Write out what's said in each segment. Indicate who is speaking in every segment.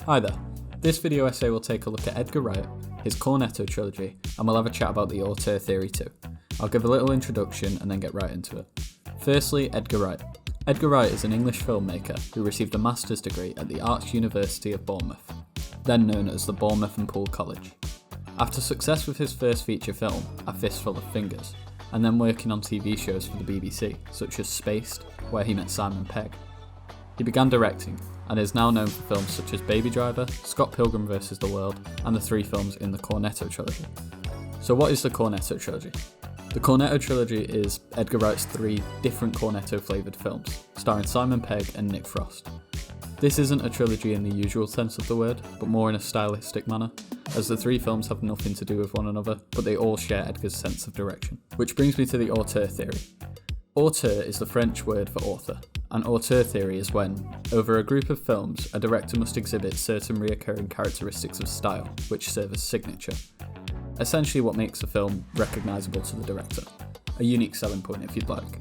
Speaker 1: Hi there. This video essay will take a look at Edgar Wright, his Cornetto Trilogy, and we'll have a chat about the Auteur theory too. I'll give a little introduction and then get right into it. Firstly, Edgar Wright. Edgar Wright is an English filmmaker who received a master's degree at the Arts University of Bournemouth, then known as the Bournemouth and Poole College. After success with his first feature film, A Fistful of Fingers, and then working on TV shows for the BBC, such as Spaced, where he met Simon Pegg, he began directing, and is now known for films such as Baby Driver, Scott Pilgrim vs. the World, and the 3 films in the Cornetto Trilogy. So what is the Cornetto Trilogy? The Cornetto Trilogy is Edgar Wright's 3 different Cornetto-flavoured films, starring Simon Pegg and Nick Frost. This isn't a trilogy in the usual sense of the word, but more in a stylistic manner, as the 3 films have nothing to do with one another, but they all share Edgar's sense of direction. Which brings me to the auteur theory. Auteur is the French word for author, and auteur theory is when, over a group of films, a director must exhibit certain reoccurring characteristics of style, which serve as signature. Essentially what makes a film recognisable to the director. A unique selling point if you'd like.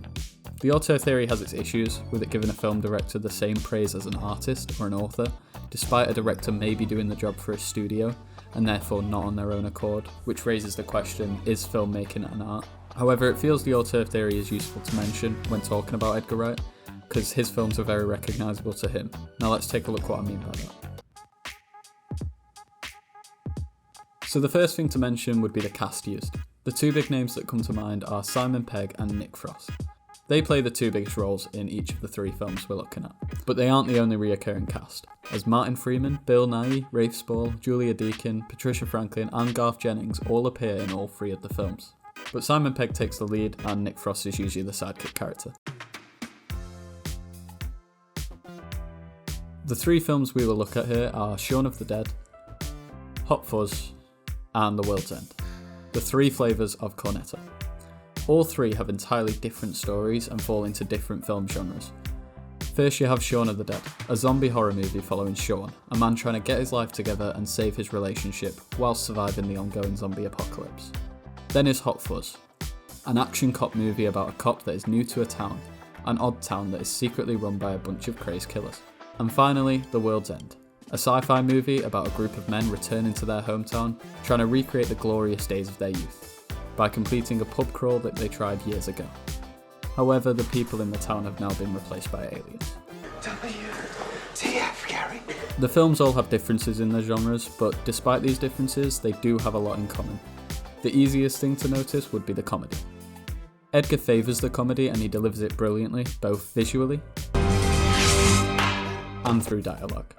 Speaker 1: The auteur theory has its issues, with it giving a film director the same praise as an artist or an author, despite a director maybe doing the job for a studio, and therefore not on their own accord, which raises the question, is filmmaking an art? However, it feels the auteur theory is useful to mention when talking about Edgar Wright, because his films are very recognisable to him. Now let's take a look what I mean by that. So the first thing to mention would be the cast used. The 2 big names that come to mind are Simon Pegg and Nick Frost. They play the 2 biggest roles in each of the 3 films we're looking at. But they aren't the only reoccurring cast, as Martin Freeman, Bill Nighy, Rafe Spall, Julia Deakin, Patricia Franklin and Garth Jennings all appear in all 3 of the films. But Simon Pegg takes the lead and Nick Frost is usually the sidekick character. The 3 films we will look at here are Shaun of the Dead, Hot Fuzz and The World's End, the 3 flavours of Cornetto. All 3 have entirely different stories and fall into different film genres. First you have Shaun of the Dead, a zombie horror movie following Shaun, a man trying to get his life together and save his relationship whilst surviving the ongoing zombie apocalypse. Then is Hot Fuzz, an action cop movie about a cop that is new to a town, an odd town that is secretly run by a bunch of crazed killers. And finally, The World's End, a sci-fi movie about a group of men returning to their hometown, trying to recreate the glorious days of their youth, by completing a pub crawl that they tried years ago. However, the people in the town have now been replaced by aliens.
Speaker 2: WTF, Gary?
Speaker 1: The films all have differences in their genres, but despite these differences, they do have a lot in common. The easiest thing to notice would be the comedy. Edgar favours the comedy and he delivers it brilliantly, both visually and through dialogue.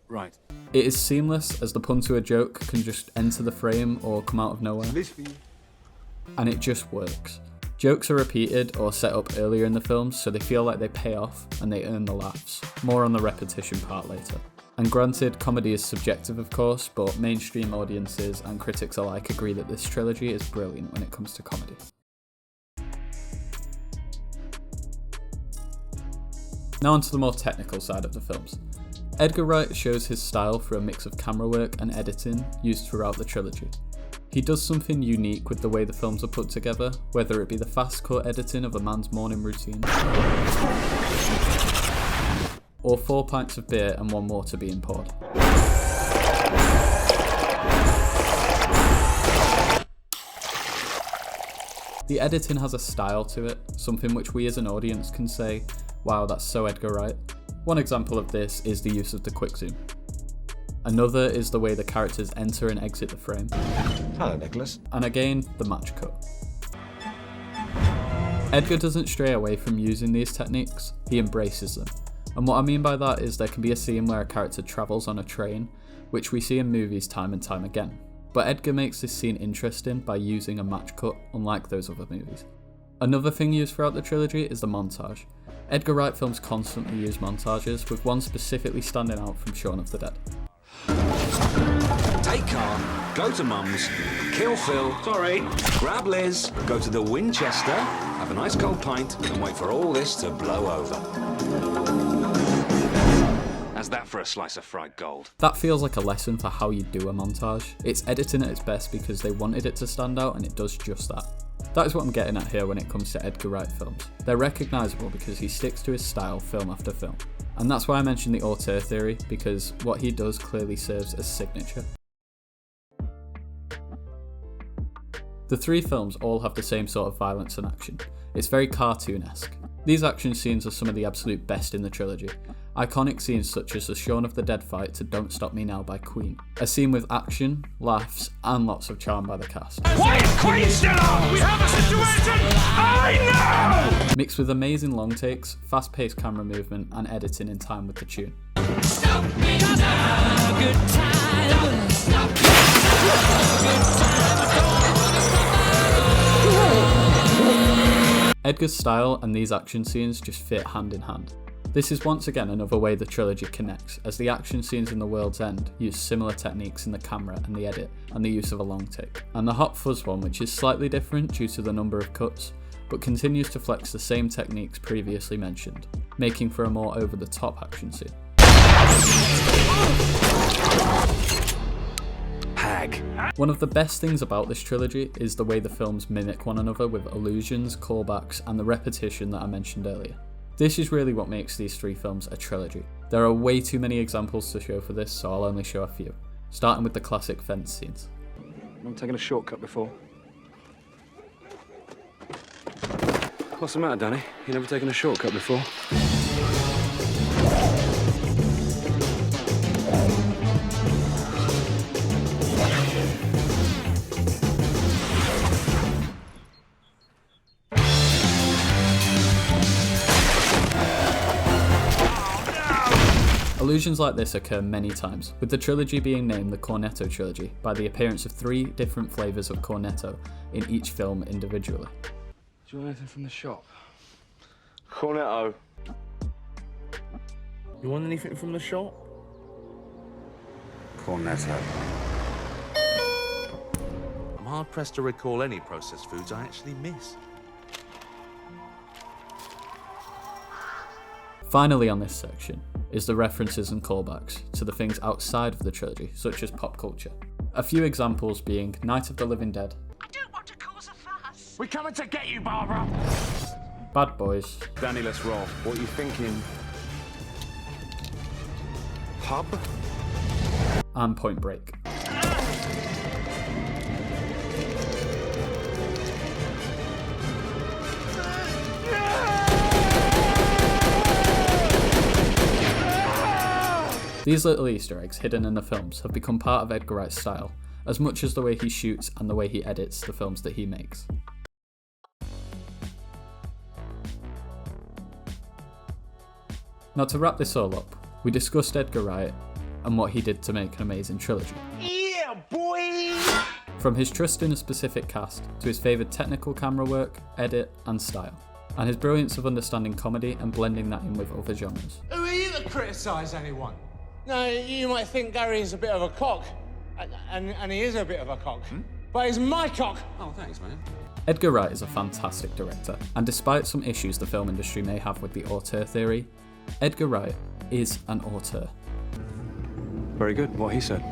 Speaker 2: Right.
Speaker 1: It is seamless, as the pun to a joke can just enter the frame or come out of nowhere, and it just works. Jokes are repeated or set up earlier in the films, so they feel like they pay off and they earn the laughs. More on the repetition part later. And granted, comedy is subjective of course, but mainstream audiences and critics alike agree that this trilogy is brilliant when it comes to comedy. Now onto the more technical side of the films. Edgar Wright shows his style through a mix of camera work and editing used throughout the trilogy. He does something unique with the way the films are put together, whether it be the fast cut editing of a man's morning routine, or 4 pints of beer and 1 more to being poured. The editing has a style to it, something which we as an audience can say, wow, that's so Edgar Wright. One example of this is the use of the quick zoom. Another is the way the characters enter and exit the frame.
Speaker 2: Hello, Nicholas.
Speaker 1: And again, the match cut. Edgar doesn't stray away from using these techniques, he embraces them. And what I mean by that is there can be a scene where a character travels on a train, which we see in movies time and time again. But Edgar makes this scene interesting by using a match cut, unlike those other movies. Another thing used throughout the trilogy is the montage. Edgar Wright films constantly use montages, with one specifically standing out from Shaun of the Dead.
Speaker 3: Take car, go to Mum's, kill Phil, grab Liz, go to the Winchester, have a nice cold pint, and wait for all this to blow over. How's that for a slice of fried gold?
Speaker 1: That feels like a lesson for how you do a montage. It's editing at its best because they wanted it to stand out and it does just that. That is what I'm getting at here when it comes to Edgar Wright films. They're recognisable because he sticks to his style film after film. And that's why I mentioned the auteur theory, because what he does clearly serves as signature. The three films all have the same sort of violence and action. It's very cartoon-esque. These action scenes are some of the absolute best in the trilogy. Iconic scenes such as the Shaun of the Dead fight to Don't Stop Me Now by Queen. A scene with action, laughs, and lots of charm by the cast.
Speaker 4: Why is Queen still on? We have a situation! I know!
Speaker 1: Mixed with amazing long takes, fast-paced camera movement, and editing in time with the tune.
Speaker 4: Stop me now, good time. Stop me now, good time. I don't wanna stop.
Speaker 1: Edgar's style and these action scenes just fit hand in hand. This is once again another way the trilogy connects, as the action scenes in The World's End use similar techniques in the camera and the edit, and the use of a long take. And the Hot Fuzz one, which is slightly different due to the number of cuts, but continues to flex the same techniques previously mentioned, making for a more over-the-top action scene.
Speaker 3: Hag.
Speaker 1: One of the best things about this trilogy is the way the films mimic one another with allusions, callbacks, and the repetition that I mentioned earlier. This is really what makes these three films a trilogy. There are way too many examples to show for this, so I'll only show a few, starting with the classic fence scenes.
Speaker 2: I've taken a shortcut before.
Speaker 3: What's the matter, Danny? You never taken a shortcut before?
Speaker 1: Allusions like this occur many times, with the trilogy being named the Cornetto Trilogy by the appearance of 3 different flavours of Cornetto in each film individually.
Speaker 2: Do you want anything from the shop?
Speaker 3: Cornetto.
Speaker 5: You want anything from the shop?
Speaker 3: Cornetto.
Speaker 5: I'm hard pressed to recall any processed foods I actually miss.
Speaker 1: Finally on this section is the references and callbacks to the things outside of the trilogy, such as pop culture. A few examples being Night of the Living Dead,
Speaker 4: I don't want to cause a fuss.
Speaker 5: We're coming to get you, Barbara!
Speaker 1: Bad Boys,
Speaker 3: Danny, let's roll.
Speaker 2: What are you thinking?
Speaker 3: Pub?
Speaker 1: and Point Break. These little Easter eggs hidden in the films have become part of Edgar Wright's style, as much as the way he shoots and the way he edits the films that he makes. Now to wrap this all up, we discussed Edgar Wright and what he did to make an amazing trilogy.
Speaker 4: Yeah, boy!
Speaker 1: From his trust in a specific cast, to his favoured technical camera work, edit and style, and his brilliance of understanding comedy and blending that in with other genres.
Speaker 6: Who are you to criticise anyone? No, you might think Gary's a bit of a cock, and he is a bit of a cock, but he's my cock.
Speaker 3: Oh, thanks, man.
Speaker 1: Edgar Wright is a fantastic director, and despite some issues the film industry may have with the auteur theory, Edgar Wright is an auteur.
Speaker 2: Very good, what he said.